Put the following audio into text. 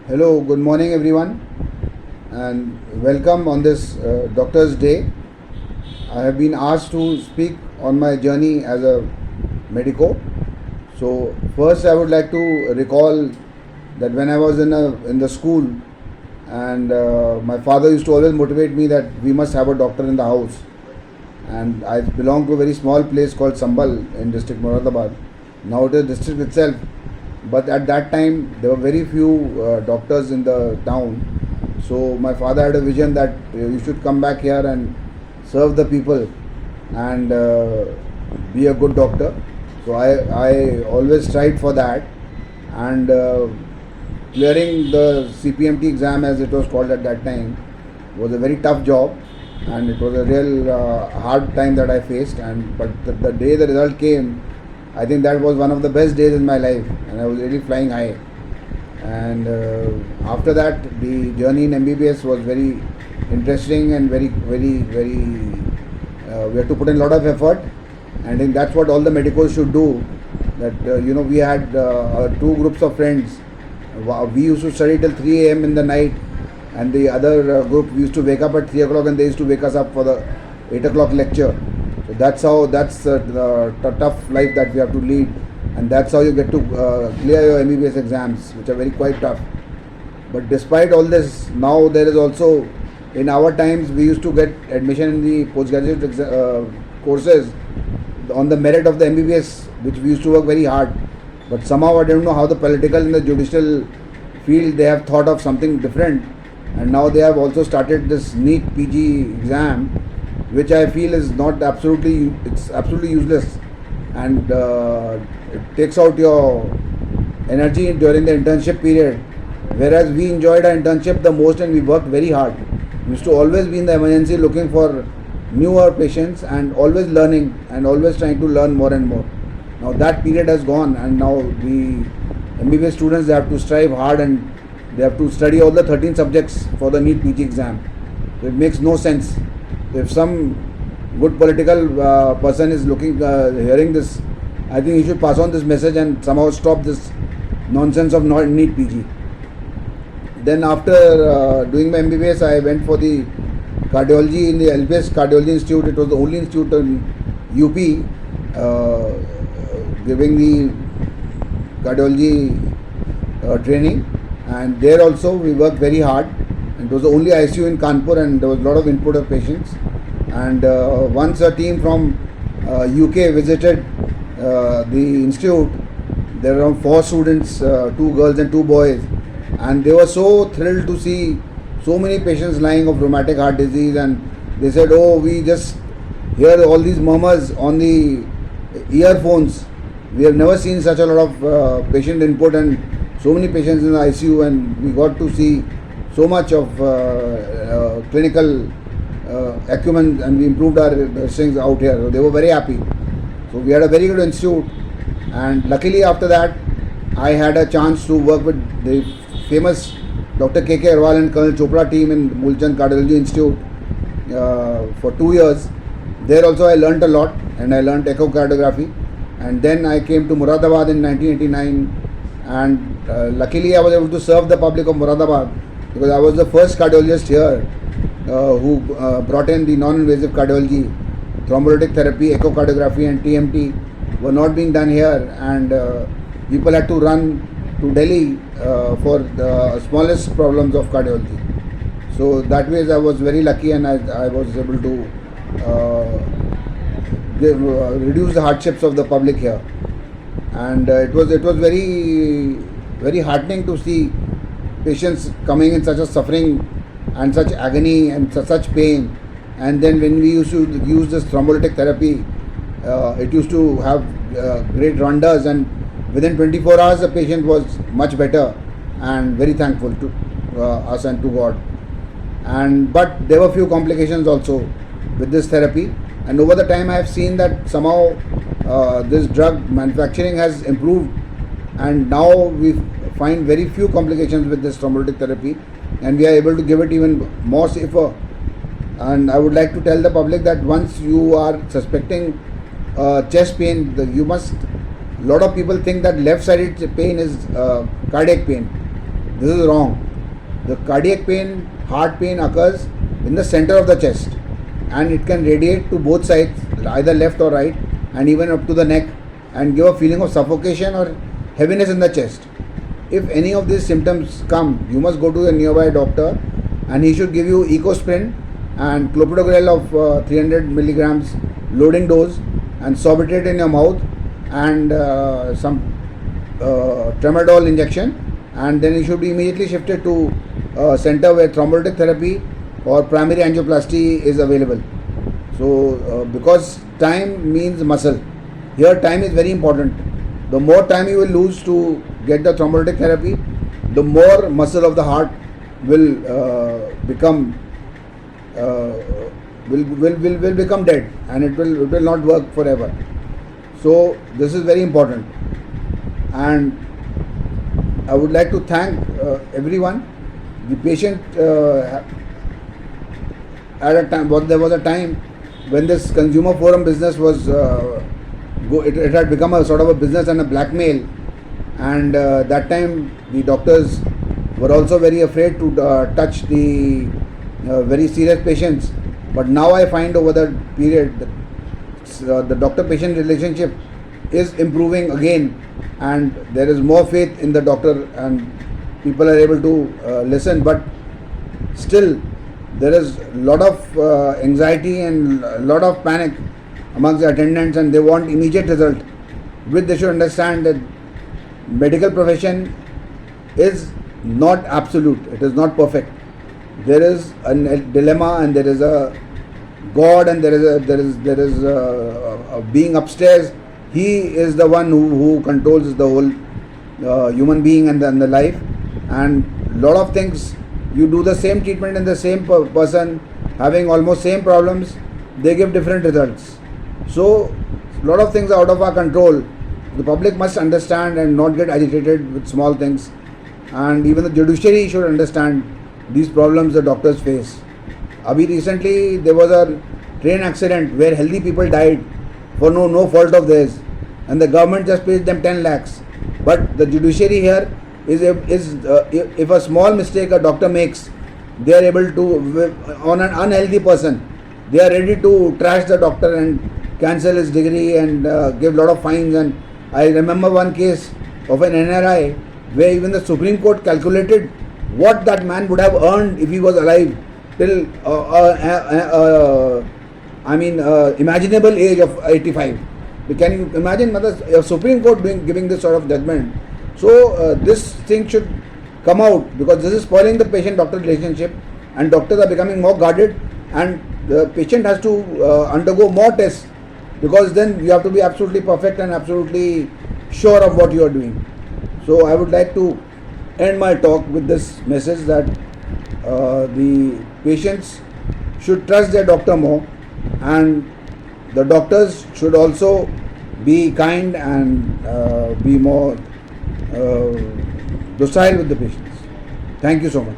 Hello, good morning everyone, and welcome on this Doctor's Day. I have been asked to speak on my journey as a medico. So first, I would like to recall that when I was in the school, and my father used to always motivate me that we must have a doctor in the house. And I belong to a very small place called Sambal in district Moradabad. Now it is district itself, but at that time there were very few doctors in the town. So my father had a vision that you should come back here and serve the people and be a good doctor. So I always tried for that, and clearing the CPMT exam, as it was called at that time, was a very tough job, and it was a real hard time that I faced. And but the day the result came, I think that was one of the best days in my life, and I was really flying high. And after that, the journey in MBBS was very interesting and very. We had to put in a lot of effort, and I think that's what all the medicals should do. That we had two groups of friends. We used to study till 3 a.m. in the night, and the other group we used to wake up at 3 o'clock, and they used to wake us up for the 8 o'clock lecture. So that's the tough life that we have to lead, and that's how you get to clear your MBBS exams, which are very quite tough. But despite all this, now there is also, in our times we used to get admission in the postgraduate courses on the merit of the MBBS, which we used to work very hard. But somehow I don't know how the political and the judicial field, they have thought of something different, and now they have also started this NEET PG exam, which I feel is not absolutely, it's absolutely useless, and it takes out your energy during the internship period. Whereas we enjoyed our internship the most and we worked very hard. We used to always be in the emergency looking for newer patients and always learning and always trying to learn more and more. Now that period has gone, and now the MBBS students, they have to strive hard and they have to study all the 13 subjects for the NEET PG exam. So it makes no sense. If some good political person is hearing this, I think he should pass on this message and somehow stop this nonsense of not NEET PG. Then after doing my MBBS, I went for the cardiology in the LBS Cardiology Institute. It was the only institute in UP giving the cardiology training, and there also we worked very hard. It was the only ICU in Kanpur, and there was a lot of input of patients. And once a team from UK visited the institute, there were around 4 students, 2 girls and 2 boys, and they were so thrilled to see so many patients lying of rheumatic heart disease. And they said, "Oh, we just hear all these murmurs on the earphones. We have never seen such a lot of patient input and so many patients in the ICU, and we got to see so much of clinical acumen, and we improved our things out here." So they were very happy. So we had a very good institute, and luckily after that I had a chance to work with the famous Dr. K.K. Arwal and Colonel Chopra team in Mulchand Cardiology Institute for 2 years. There also I learnt a lot, and I learnt echocardiography. And then I came to Moradabad in 1989, and luckily I was able to serve the public of Moradabad, because I was the first cardiologist here who brought in the non-invasive cardiology. Thrombolytic therapy, echocardiography and TMT were not being done here, and people had to run to Delhi for the smallest problems of cardiology. So that way I was very lucky, and I was able to reduce the hardships of the public here. And it was very heartening to see patients coming in such a suffering and such agony and such pain. And then when we used to use this thrombolytic therapy, it used to have great wonders, and within 24 hours the patient was much better, and very thankful to us and to God. But there were few complications also with this therapy, and over the time I have seen that somehow this drug manufacturing has improved, and now we find very few complications with this thrombolytic therapy, and we are able to give it even more safer. And I would like to tell the public that once you are suspecting chest pain, a lot of people think that left sided pain is cardiac pain. This is wrong. The cardiac pain, heart pain occurs in the center of the chest, and it can radiate to both sides, either left or right, and even up to the neck, and give a feeling of suffocation or heaviness in the chest. If any of these symptoms come, you must go to a nearby doctor, and he should give you Ecosprin and clopidogrel of 300 milligrams loading dose, and sorbitate in your mouth, and some tramadol injection, and then you should be immediately shifted to a center where thrombolytic therapy or primary angioplasty is available. So because time means muscle, here time is very important. The more time you will lose to get the thrombolytic therapy, the more muscle of the heart will become will become dead, and it will not work forever. So this is very important, and I would like to thank everyone. The patient at a time, there was a time when this consumer forum business was it had become a sort of a business and a blackmail, and that time the doctors were also very afraid to touch the very serious patients. But now I find over the period that the doctor-patient relationship is improving again, and there is more faith in the doctor, and people are able to listen. But still, there is a lot of anxiety and a lot of panic amongst the attendants, and they want immediate result. Which they should understand that medical profession is not absolute. It is not perfect. There is a dilemma, and there is a God, and there is a being upstairs. He is the one who controls the whole human being and the life. And lot of things, you do the same treatment in the same person having almost same problems, they give different results. So lot of things are out of our control. The public must understand and not get agitated with small things, and even the judiciary should understand these problems the doctors face. Recently there was a train accident where healthy people died for no fault of theirs, and the government just paid them 10 lakhs. But the judiciary here is if a small mistake a doctor makes, they are able to, on an unhealthy person, they are ready to trash the doctor and cancel his degree and give lot of fines. And I remember one case of an NRI where even the Supreme Court calculated what that man would have earned if he was alive till imaginable age of 85. Can you imagine a Supreme Court giving this sort of judgment? So this thing should come out, because this is spoiling the patient-doctor relationship, and doctors are becoming more guarded, and the patient has to undergo more tests, because then you have to be absolutely perfect and absolutely sure of what you are doing. So I would like to end my talk with this message that the patients should trust their doctor more, and the doctors should also be kind and be more docile with the patients. Thank you so much.